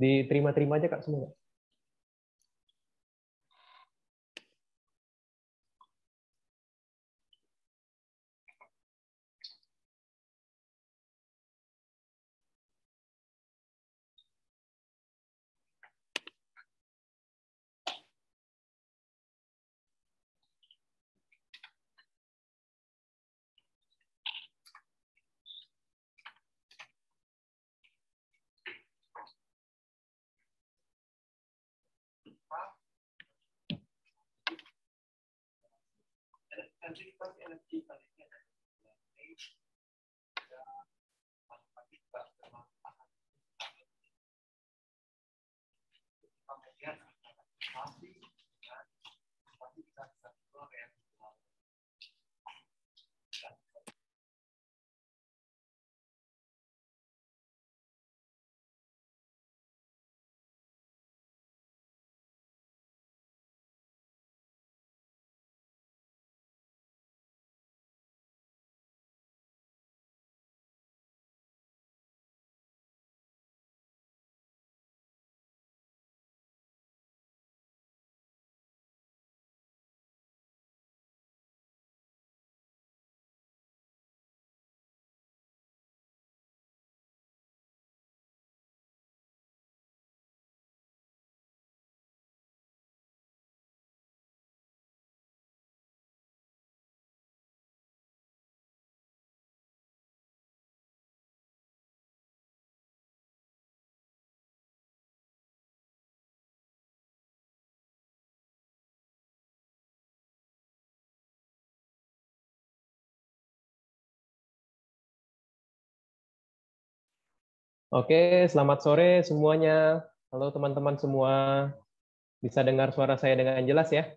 Diterima-terima aja Kak semua. Oke, selamat sore semuanya. Halo teman-teman semua. Bisa dengar suara saya dengan jelas ya?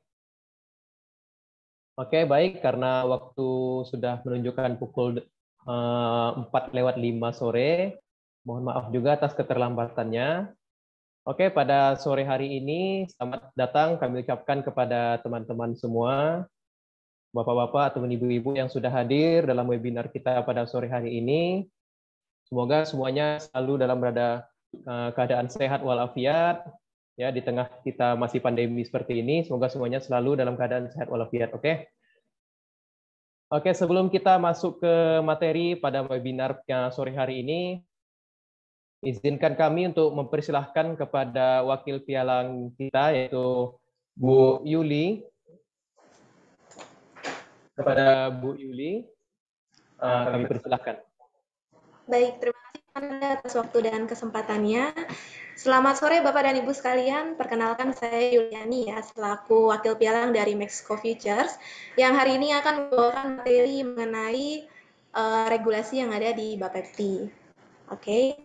Oke, baik. Karena waktu sudah menunjukkan pukul 4:05 sore, mohon maaf juga atas keterlambatannya. Oke, pada sore hari ini, selamat datang kami ucapkan kepada teman-teman semua, Bapak-Bapak atau Ibu-Ibu yang sudah hadir dalam webinar kita pada sore hari ini. Semoga semuanya selalu dalam keadaan sehat walafiat, ya di tengah kita masih pandemi seperti ini. Semoga semuanya selalu dalam keadaan sehat walafiat. Oke. Oke, sebelum kita masuk ke materi pada webinar sore hari ini, izinkan kami untuk mempersilahkan kepada wakil pialang kita yaitu Bu Yuli. Kepada Bu Yuli, kami persilahkan. Baik, terima kasih Anda atas waktu dan kesempatannya. Selamat sore Bapak dan Ibu sekalian, perkenalkan saya Yuliani ya, selaku wakil pialang dari Mexico Futures, yang hari ini akan membawakan materi mengenai regulasi yang ada di Bapepti. Oke.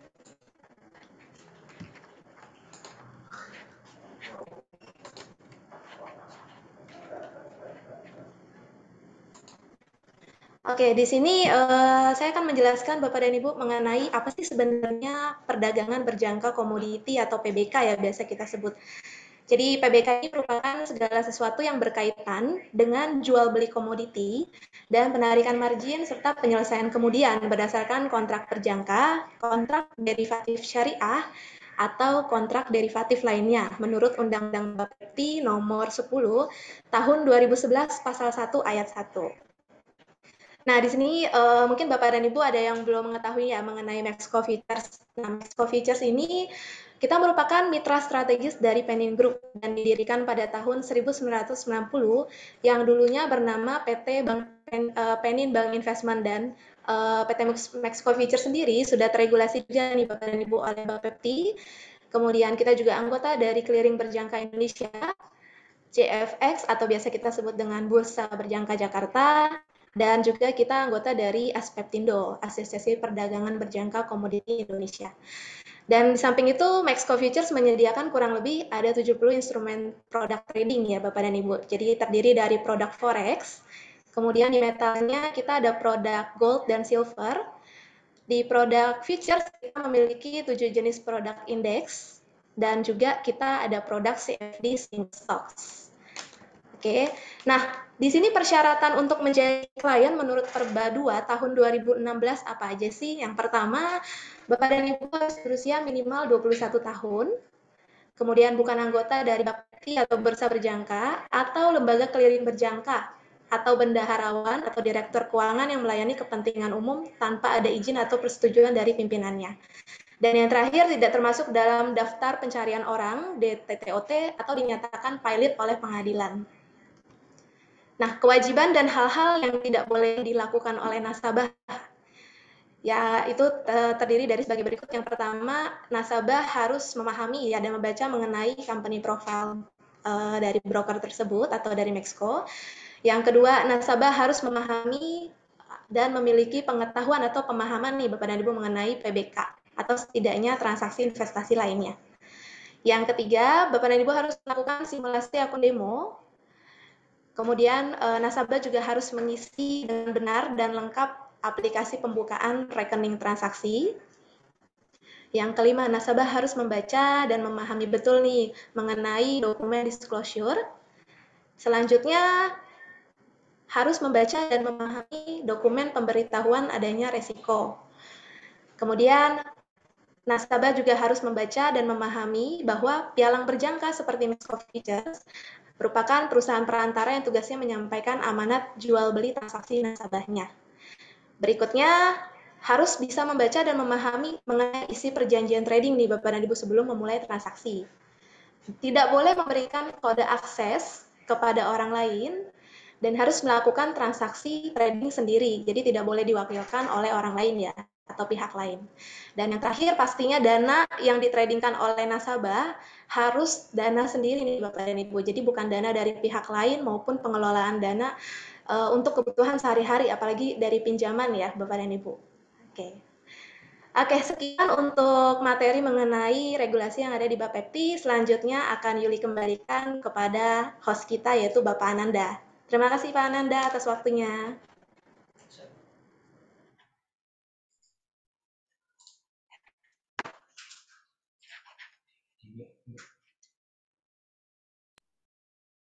Oke, di sini saya akan menjelaskan Bapak dan Ibu mengenai apa sih sebenarnya perdagangan berjangka komoditi atau PBK ya biasa kita sebut. Jadi PBK ini merupakan segala sesuatu yang berkaitan dengan jual beli komoditi dan penarikan margin serta penyelesaian kemudian berdasarkan kontrak berjangka, kontrak derivatif syariah, atau kontrak derivatif lainnya menurut Undang-Undang Bapepti nomor 10 tahun 2011 pasal 1 ayat 1. Nah, di sini mungkin Bapak dan Ibu ada yang belum mengetahui ya mengenai Mexico Futures. Nah, Mexico Futures ini kita merupakan mitra strategis dari Penin Group dan didirikan pada tahun 1990 yang dulunya bernama PT Penin Bank Investment dan PT Mexico Futures sendiri sudah terregulasi juga nih Bapak dan Ibu oleh Bapepti. Kemudian kita juga anggota dari Clearing Berjangka Indonesia, CFX atau biasa kita sebut dengan Bursa Berjangka Jakarta, dan juga kita anggota dari Aspeptindo, Asosiasi Perdagangan Berjangka Komoditi Indonesia. Dan di samping itu, Mexico Futures menyediakan kurang lebih ada 70 instrumen produk trading ya Bapak dan Ibu. Jadi terdiri dari produk forex, kemudian di metalnya kita ada produk gold dan silver. Di produk futures kita memiliki 7 jenis produk indeks, dan juga kita ada produk CFD single stocks. Oke. Nah, di sini persyaratan untuk menjadi klien menurut Perba 2 tahun 2016 apa aja sih? Yang pertama, Bapak dan Ibu harus berusia minimal 21 tahun, kemudian bukan anggota dari Bapeti atau Bursa Berjangka, atau lembaga clearing berjangka, atau bendaharawan atau direktur keuangan yang melayani kepentingan umum tanpa ada izin atau persetujuan dari pimpinannya. Dan yang terakhir, tidak termasuk dalam daftar pencarian orang, DTTOT, atau dinyatakan pilot oleh pengadilan. Nah, kewajiban dan hal-hal yang tidak boleh dilakukan oleh nasabah ya itu terdiri dari sebagai berikut. Yang pertama, nasabah harus memahami ya dan membaca mengenai company profile dari broker tersebut atau dari Mexco. Yang kedua, nasabah harus memahami dan memiliki pengetahuan atau pemahaman nih Bapak dan Ibu mengenai PBK atau setidaknya transaksi investasi lainnya. Yang ketiga, Bapak dan Ibu harus melakukan simulasi akun demo. Kemudian nasabah juga harus mengisi dengan benar dan lengkap aplikasi pembukaan rekening transaksi. Yang kelima, nasabah harus membaca dan memahami betul nih mengenai dokumen disclosure. Selanjutnya, harus membaca dan memahami dokumen pemberitahuan adanya resiko. Kemudian, nasabah juga harus membaca dan memahami bahwa pialang berjangka seperti Mexco Futures merupakan perusahaan perantara yang tugasnya menyampaikan amanat jual beli transaksi nasabahnya. Berikutnya, harus bisa membaca dan memahami mengenai isi perjanjian trading nih Bapak dan Ibu sebelum memulai transaksi. Tidak boleh memberikan kode akses kepada orang lain dan harus melakukan transaksi trading sendiri. Jadi tidak boleh diwakilkan oleh orang lain ya atau pihak lain. Dan yang terakhir pastinya dana yang ditradingkan oleh nasabah harus dana sendiri nih Bapak dan Ibu. Jadi bukan dana dari pihak lain maupun pengelolaan dana untuk kebutuhan sehari-hari apalagi dari pinjaman ya Bapak dan Ibu. Oke, sekian untuk materi mengenai regulasi yang ada di Bapepti. Selanjutnya akan Yuli kembalikan kepada host kita yaitu Bapak Ananda. Terima kasih Pak Ananda atas waktunya.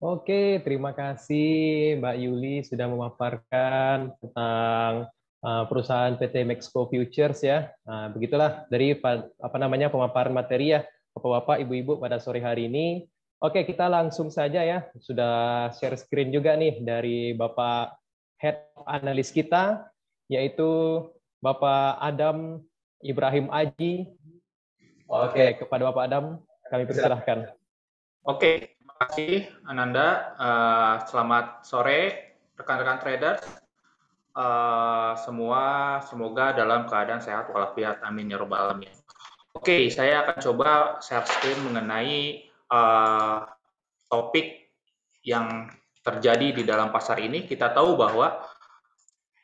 Oke, terima kasih Mbak Yuli sudah memaparkan tentang perusahaan PT Mexco Futures ya. Nah, begitulah dari pemaparan materi ya Bapak-bapak, Ibu-ibu pada sore hari ini. Oke, kita langsung saja ya. Sudah share screen juga nih dari Bapak Head Analis kita yaitu Bapak Adam Ibrahim Aji. Oke, kepada Bapak Adam kami persilahkan. Oke, terima kasih Ananda. Selamat sore rekan-rekan traders. Semua semoga dalam keadaan sehat walafiat. Amin ya robbal alamin. Oke, saya akan coba share screen mengenai topik yang terjadi di dalam pasar ini. Kita tahu bahwa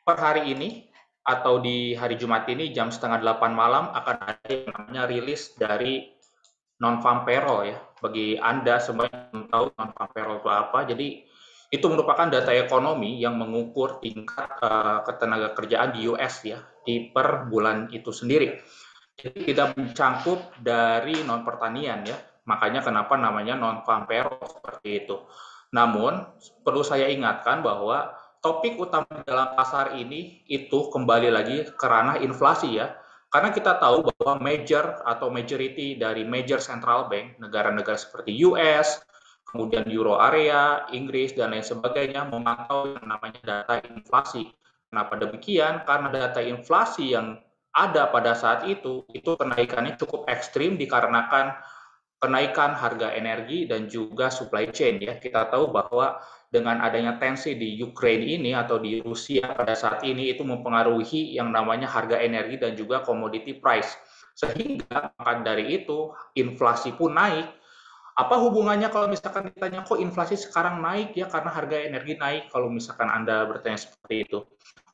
per hari ini atau di hari Jumat ini jam 7:30 malam akan ada yang namanya rilis dari non-farm payroll ya. Bagi Anda semua yang tahu non-farm payroll itu apa, jadi itu merupakan data ekonomi yang mengukur tingkat ketenagakerjaan di US ya, di per bulan itu sendiri. Jadi tidak mencangkup dari non-pertanian ya, makanya kenapa namanya non-farm payroll seperti itu. Namun, perlu saya ingatkan bahwa topik utama dalam pasar ini itu kembali lagi ke ranah inflasi ya, karena kita tahu bahwa major atau majority dari major central bank, negara-negara seperti US, kemudian Euro area, Inggris, dan lain sebagainya memantau yang namanya data inflasi. Kenapa demikian? Karena data inflasi yang ada pada saat itu kenaikannya cukup ekstrim dikarenakan kenaikan harga energi dan juga supply chain ya. Kita tahu bahwa dengan adanya tensi di Ukraine ini atau di Rusia pada saat ini itu mempengaruhi yang namanya harga energi dan juga commodity price. Sehingga maka dari itu inflasi pun naik. Apa hubungannya kalau misalkan ditanya kok inflasi sekarang naik ya karena harga energi naik, kalau misalkan Anda bertanya seperti itu.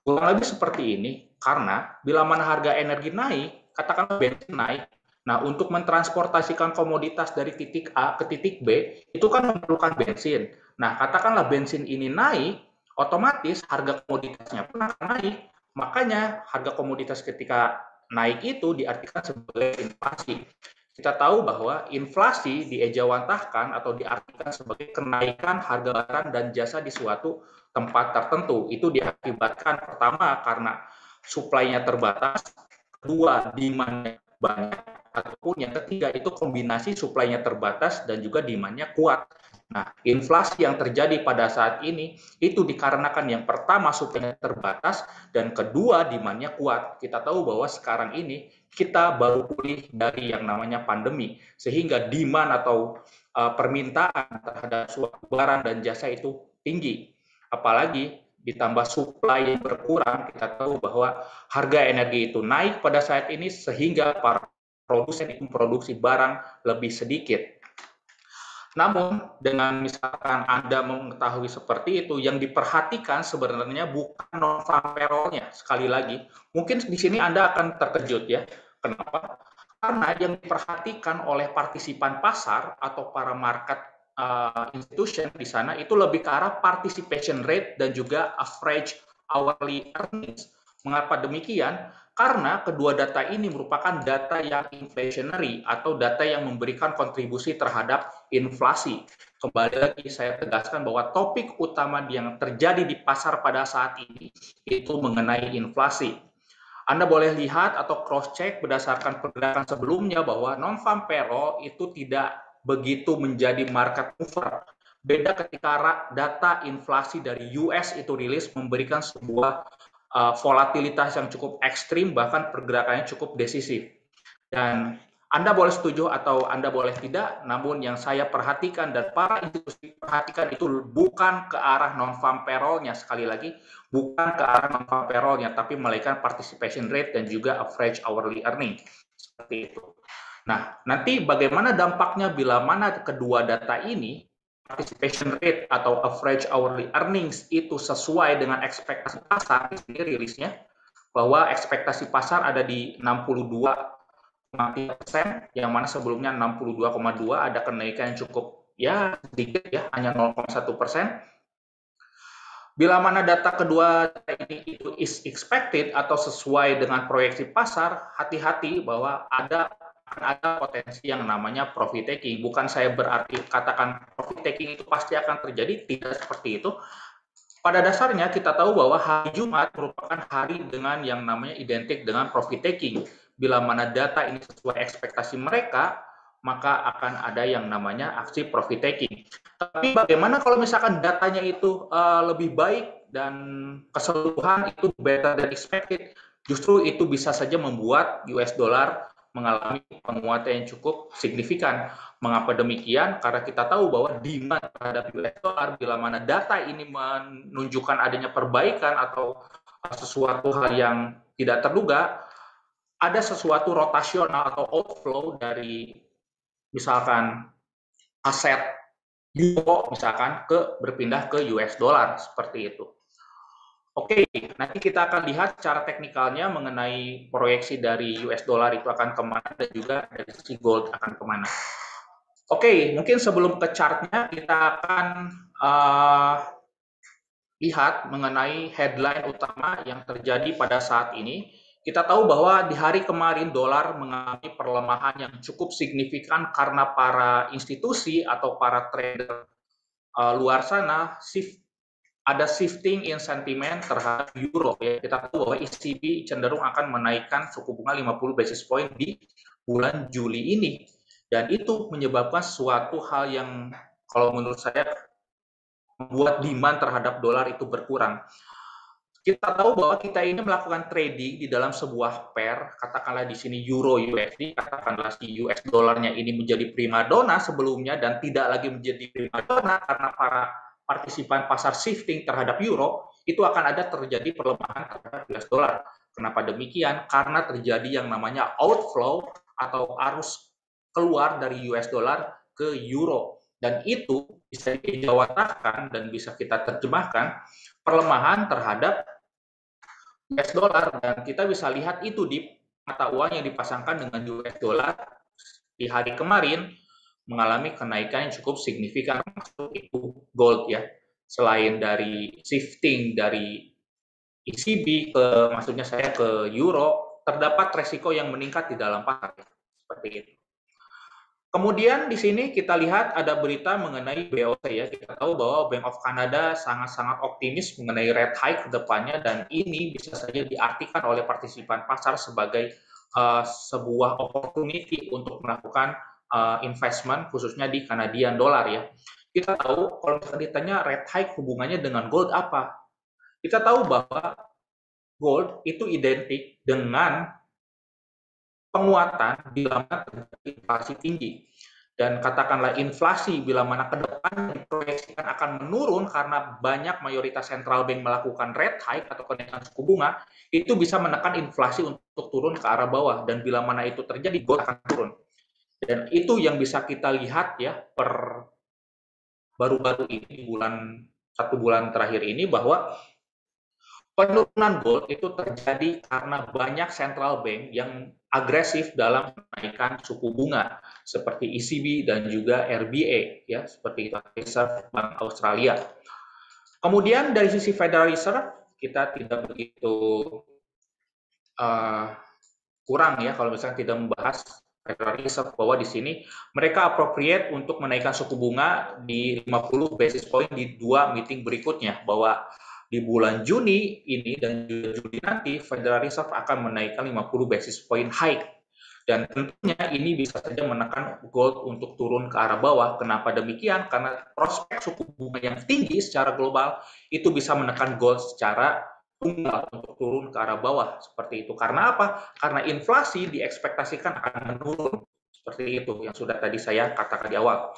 Kurang lebih seperti ini, karena bila mana harga energi naik, katakanlah bensin naik, nah untuk mentransportasikan komoditas dari titik A ke titik B, itu kan memerlukan bensin. Nah, katakanlah bensin ini naik, otomatis harga komoditasnya pun akan naik. Makanya harga komoditas ketika naik itu diartikan sebagai inflasi. Kita tahu bahwa inflasi diejawantahkan atau diartikan sebagai kenaikan harga barang dan jasa di suatu tempat tertentu. Itu diakibatkan pertama karena suplainya terbatas, kedua demand-nya banyak, ataupun yang ketiga itu kombinasi suplainya terbatas dan juga demand-nya kuat. Nah, inflasi yang terjadi pada saat ini itu dikarenakan yang pertama suplainya terbatas dan kedua demand-nya kuat. Kita tahu bahwa sekarang ini kita baru pulih dari yang namanya pandemi, sehingga demand atau permintaan terhadap suatu barang dan jasa itu tinggi. Apalagi ditambah supply yang berkurang, kita tahu bahwa harga energi itu naik pada saat ini sehingga para produsen itu memproduksi barang lebih sedikit. Namun, dengan misalkan Anda mengetahui seperti itu, yang diperhatikan sebenarnya bukan non-farm payroll-nya. Sekali lagi, mungkin di sini Anda akan terkejut ya. Kenapa? Karena yang diperhatikan oleh partisipan pasar atau para market institution di sana itu lebih ke arah participation rate dan juga average hourly earnings. Mengapa demikian? Karena kedua data ini merupakan data yang inflationary atau data yang memberikan kontribusi terhadap inflasi. Kembali lagi saya tegaskan bahwa topik utama yang terjadi di pasar pada saat ini itu mengenai inflasi. Anda boleh lihat atau cross-check berdasarkan pergerakan sebelumnya bahwa non-farm payroll itu tidak begitu menjadi market mover. Beda ketika data inflasi dari US itu rilis memberikan sebuah volatilitas yang cukup ekstrim, bahkan pergerakannya cukup decisif. Dan Anda boleh setuju atau Anda boleh tidak, namun yang saya perhatikan dan para institusi perhatikan itu bukan ke arah non-farm payroll-nya, sekali lagi, bukan ke arah non-farm payroll-nya, tapi melainkan participation rate dan juga average hourly earning. Seperti itu. Nah, nanti bagaimana dampaknya bila mana kedua data ini, participation rate atau average hourly earnings itu sesuai dengan ekspektasi pasar, di sini rilisnya, bahwa ekspektasi pasar ada di 62,3%, yang mana sebelumnya 62,2, ada kenaikan yang cukup ya sedikit ya, hanya 0,1%. Bila mana data kedua ini itu is expected atau sesuai dengan proyeksi pasar, hati-hati bahwa ada potensi yang namanya profit taking. Bukan saya berarti katakan profit taking itu pasti akan terjadi, tidak seperti itu. Pada dasarnya kita tahu bahwa hari Jumat merupakan hari dengan yang namanya identik dengan profit taking. Bila mana data ini sesuai ekspektasi mereka, maka akan ada yang namanya aksi profit taking. Tapi bagaimana kalau misalkan datanya itu lebih baik dan keseluruhan itu better than expected, justru itu bisa saja membuat US dollar mengalami penguatan yang cukup signifikan. Mengapa demikian? Karena kita tahu bahwa demand terhadap US dollar bila mana data ini menunjukkan adanya perbaikan atau sesuatu hal yang tidak terduga, ada sesuatu rotasional atau outflow dari misalkan aset euro misalkan berpindah ke US dollar seperti itu. Oke, nanti kita akan lihat secara teknikalnya mengenai proyeksi dari US dollar itu akan kemana dan juga dari sisi gold akan kemana. Oke, mungkin sebelum ke chartnya kita akan lihat mengenai headline utama yang terjadi pada saat ini. Kita tahu bahwa di hari kemarin dolar mengalami perlemahan yang cukup signifikan karena para institusi atau para trader luar sana ada shifting in sentiment terhadap euro. Ya. Kita tahu bahwa ECB cenderung akan menaikkan suku bunga 50 basis point di bulan Juli ini. Dan itu menyebabkan suatu hal yang kalau menurut saya membuat demand terhadap dolar itu berkurang. Kita tahu bahwa kita ini melakukan trading di dalam sebuah pair, katakanlah di sini euro USD, katakanlah si US dollarnya ini menjadi primadona sebelumnya dan tidak lagi menjadi primadona karena para partisipan pasar shifting terhadap euro, itu akan ada terjadi pelemahan terhadap US dollar. Kenapa demikian? Karena terjadi yang namanya outflow atau arus keluar dari US dollar ke euro. Dan itu bisa dijawantahkan dan bisa kita terjemahkan pelemahan terhadap US dollar. Dan kita bisa lihat itu di mata uang yang dipasangkan dengan US dollar di hari kemarin mengalami kenaikan yang cukup signifikan, termasuk itu gold ya. Selain dari shifting dari ECB maksudnya saya ke euro, terdapat resiko yang meningkat di dalam pasar seperti itu. Kemudian di sini kita lihat ada berita mengenai BOC ya. Kita tahu bahwa Bank of Canada sangat-sangat optimis mengenai rate hike ke depannya, dan ini bisa saja diartikan oleh partisipan pasar sebagai sebuah opportunity untuk melakukan investment khususnya di Canadian dollar ya. Kita tahu kalau misalnya ditanya rate hike hubungannya dengan gold apa? Kita tahu bahwa gold itu identik dengan penguatan bila mana terjadi inflasi tinggi. Dan katakanlah inflasi bila mana ke depan diproyeksikan akan menurun karena banyak mayoritas central bank melakukan rate hike atau kenaikan suku bunga, itu bisa menekan inflasi untuk turun ke arah bawah. Dan bila mana itu terjadi, gold akan turun. Dan itu yang bisa kita lihat ya per baru-baru ini, satu bulan terakhir ini, bahwa penurunan gold itu terjadi karena banyak central bank yang agresif dalam menaikkan suku bunga seperti ECB dan juga RBA ya, seperti itu, Reserve Bank Australia. Kemudian dari sisi Federal Reserve kita tidak begitu kurang ya kalau misalnya tidak membahas Federal Reserve, bahwa di sini mereka appropriate untuk menaikkan suku bunga di 50 basis point di 2 meeting berikutnya, bahwa di bulan Juni ini dan juga Juli nanti Federal Reserve akan menaikkan 50 basis point hike. Dan tentunya ini bisa saja menekan gold untuk turun ke arah bawah. Kenapa demikian? Karena prospek suku bunga yang tinggi secara global itu bisa menekan gold secara tunggal untuk turun ke arah bawah seperti itu. Karena apa? Karena inflasi diekspektasikan akan menurun. Seperti itu yang sudah tadi saya katakan di awal.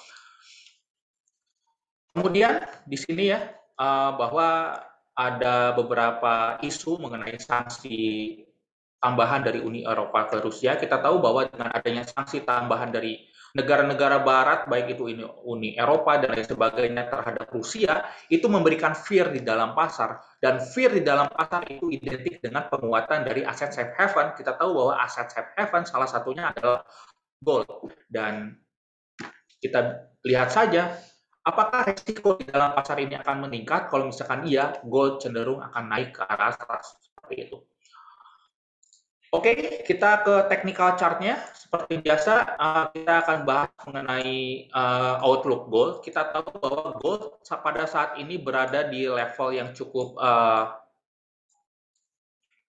Kemudian di sini ya bahwa ada beberapa isu mengenai sanksi tambahan dari Uni Eropa ke Rusia. Kita tahu bahwa dengan adanya sanksi tambahan dari negara-negara barat, baik itu Uni Eropa dan lain sebagainya terhadap Rusia, itu memberikan fear di dalam pasar. Dan fear di dalam pasar itu identik dengan penguatan dari aset safe haven. Kita tahu bahwa aset safe haven salah satunya adalah gold. Dan kita lihat saja, apakah risiko di dalam pasar ini akan meningkat? Kalau misalkan iya, gold cenderung akan naik ke arah atas. Seperti itu. Oke, kita ke technical chart-nya. Seperti biasa, kita akan bahas mengenai outlook gold. Kita tahu bahwa gold pada saat ini berada di level yang cukup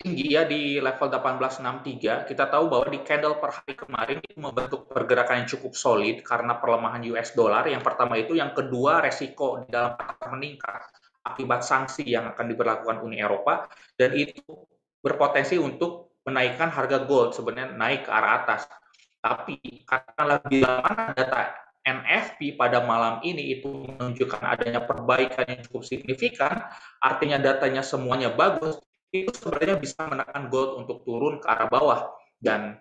tinggi ya, di level 1863. Kita tahu bahwa di candle per hari kemarin itu membentuk pergerakan yang cukup solid karena pelemahan US dollar. Yang pertama itu, yang kedua resiko di dalam pasar meningkat akibat sanksi yang akan diberlakukan Uni Eropa, dan itu berpotensi untuk menaikkan harga gold sebenarnya naik ke arah atas. Tapi katakanlah bila mana data NFP pada malam ini itu menunjukkan adanya perbaikan yang cukup signifikan, artinya datanya semuanya bagus, itu sebenarnya bisa menekan gold untuk turun ke arah bawah dan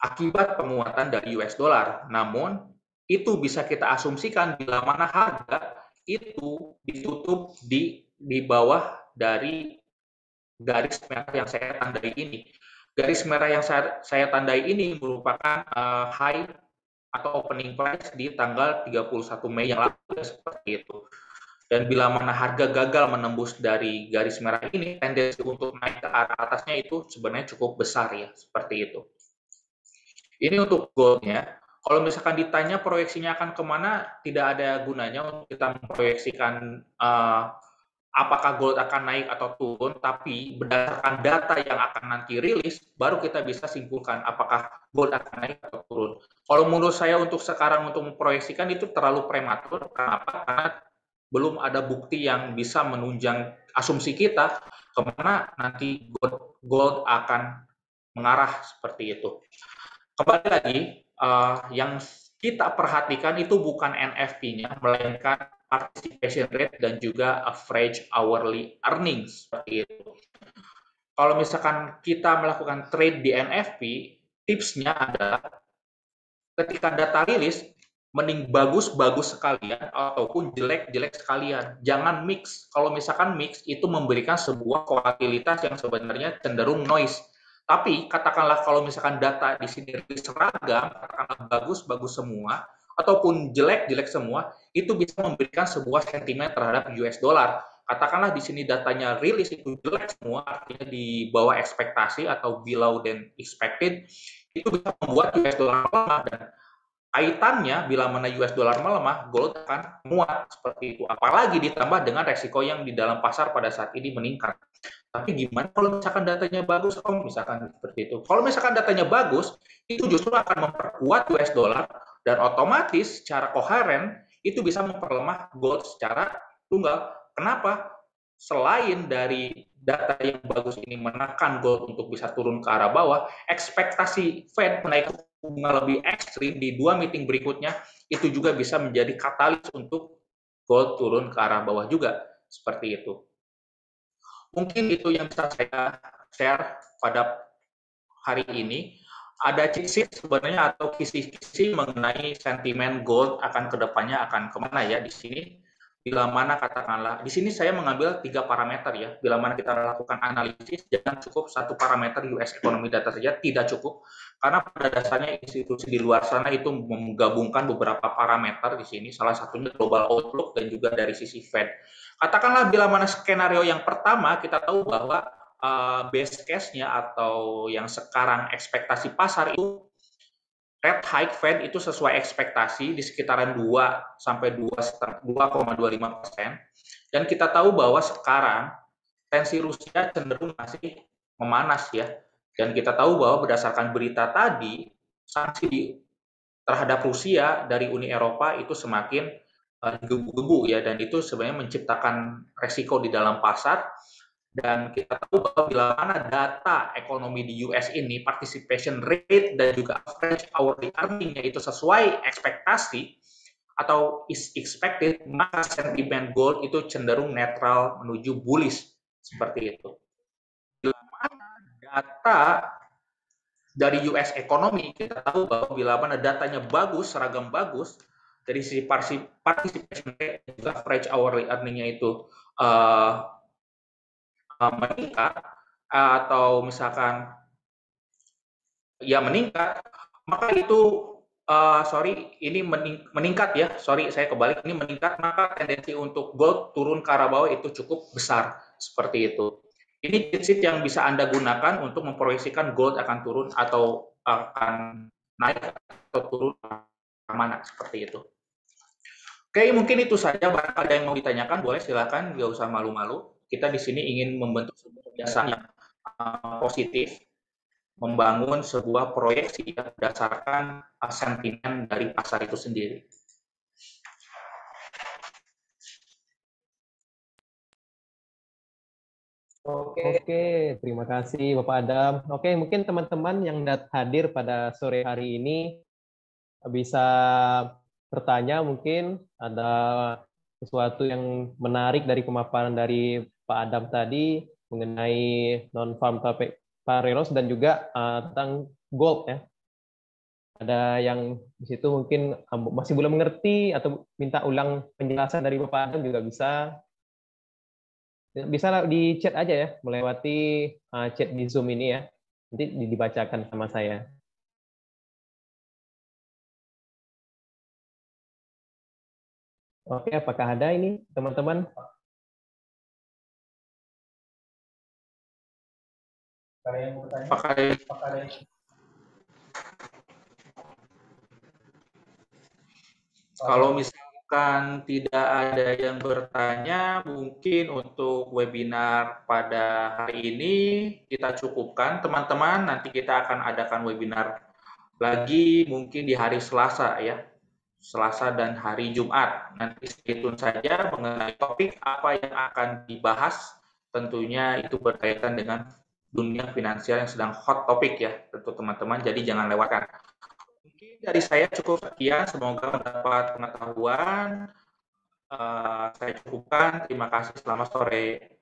akibat penguatan dari US dollar. Namun itu bisa kita asumsikan bila mana harga itu ditutup di bawah dari garis merah yang saya tandai ini. Garis merah yang saya tandai ini merupakan high atau opening price di tanggal 31 Mei yang lalu, seperti itu. Dan bila mana harga gagal menembus dari garis merah ini, tendensi untuk naik ke arah atasnya itu sebenarnya cukup besar ya, seperti itu. Ini untuk goldnya. Kalau misalkan ditanya proyeksinya akan kemana, tidak ada gunanya untuk kita memproyeksikan apakah gold akan naik atau turun, tapi berdasarkan data yang akan nanti rilis, baru kita bisa simpulkan apakah gold akan naik atau turun. Kalau menurut saya untuk sekarang untuk memproyeksikan itu terlalu prematur. Kenapa? Karena belum ada bukti yang bisa menunjang asumsi kita kemana nanti gold akan mengarah seperti itu. Kembali lagi, yang kita perhatikan itu bukan NFP-nya, melainkan participation rate dan juga average hourly earnings, seperti itu. Kalau misalkan kita melakukan trade di NFP, tipsnya adalah ketika data rilis, mending bagus-bagus sekalian ataupun jelek-jelek sekalian. Jangan mix. Kalau misalkan mix, itu memberikan sebuah volatilitas yang sebenarnya cenderung noise. Tapi katakanlah kalau misalkan data di sini seragam, katakanlah bagus-bagus semua, ataupun jelek-jelek semua, itu bisa memberikan sebuah sentimen terhadap US dollar. Katakanlah di sini datanya rilis itu jelek semua, artinya di bawah ekspektasi atau below than expected, itu bisa membuat US dollar lemah. Dan kaitannya bila mana US dollar melemah, gold akan menguat seperti itu. Apalagi ditambah dengan resiko yang di dalam pasar pada saat ini meningkat. Tapi gimana kalau misalkan datanya bagus, Om? Misalkan seperti itu. Kalau misalkan datanya bagus, itu justru akan memperkuat US dollar dan otomatis secara koheren itu bisa memperlemah gold secara tunggal. Kenapa? Selain dari data yang bagus ini menekan gold untuk bisa turun ke arah bawah, ekspektasi Fed menaikkan bunga lebih ekstrim di 2 meeting berikutnya itu juga bisa menjadi katalis untuk gold turun ke arah bawah juga seperti itu. Mungkin itu yang bisa saya share pada hari ini. Ada cheat sebenarnya atau kisi-kisi mengenai sentimen gold akan kedepannya akan kemana ya di sini. Bila mana katakanlah, di sini saya mengambil 3 parameter ya. Bila mana kita lakukan analisis, jangan cukup satu parameter US economy data saja, tidak cukup. Karena pada dasarnya institusi di luar sana itu menggabungkan beberapa parameter di sini, salah satunya global outlook dan juga dari sisi Fed. Katakanlah bila mana skenario yang pertama, kita tahu bahwa base case-nya atau yang sekarang ekspektasi pasar itu rate hike Fed itu sesuai ekspektasi di sekitaran 2 sampai 2,25%. Dan kita tahu bahwa sekarang tensi Rusia cenderung masih memanas ya. Dan kita tahu bahwa berdasarkan berita tadi, sanksi terhadap Rusia dari Uni Eropa itu semakin gebu-gebu ya, dan itu sebenarnya menciptakan resiko di dalam pasar. Dan kita tahu bahwa bila mana data ekonomi di US ini, participation rate dan juga average hourly earning-nya itu sesuai ekspektasi atau is expected, maka sentimen gold itu cenderung netral menuju bullish seperti itu. Bila mana data dari US ekonomi, kita tahu bahwa bila mana datanya bagus, seragam bagus, dari sisi participation rate dan juga average hourly earning-nya itu meningkat atau misalkan ya meningkat, maka itu ini meningkat ya, saya kebalik, ini meningkat, maka tendensi untuk gold turun ke arah bawah itu cukup besar seperti itu. Ini cheat yang bisa Anda gunakan untuk memproyeksikan gold akan turun atau akan naik atau turun ke mana seperti itu. Oke, mungkin itu saja. Barangkali ada yang mau ditanyakan, boleh silakan, nggak usah malu-malu. Kita di sini ingin membentuk sebuah kebiasaan yang positif, membangun sebuah proyeksi berdasarkan sentimen dari pasar itu sendiri. Oke, terima kasih Bapak Adam. Oke, mungkin teman-teman yang hadir pada sore hari ini bisa bertanya, mungkin ada sesuatu yang menarik dari pemaparan dari Pak Adam tadi mengenai non-farm payrolls dan juga tentang gold ya. Ada yang di situ mungkin masih belum mengerti atau minta ulang penjelasan dari Bapak Adam juga bisa. Bisa di chat aja ya, melewati chat di Zoom ini ya. Nanti dibacakan sama saya. Oke, apakah ada ini teman-teman? Kalau misalkan tidak ada yang bertanya, mungkin untuk webinar pada hari ini kita cukupkan, teman-teman. Nanti kita akan adakan webinar lagi mungkin di hari Selasa ya. Selasa dan hari Jumat. Nanti stay tune saja mengenai topik apa yang akan dibahas. Tentunya itu berkaitan dengan dunia finansial yang sedang hot topik ya, tentu teman-teman. Jadi jangan lewatkan. Mungkin dari saya cukup sekian. Semoga mendapat pengetahuan. Saya cukupkan. Terima kasih. Selamat sore.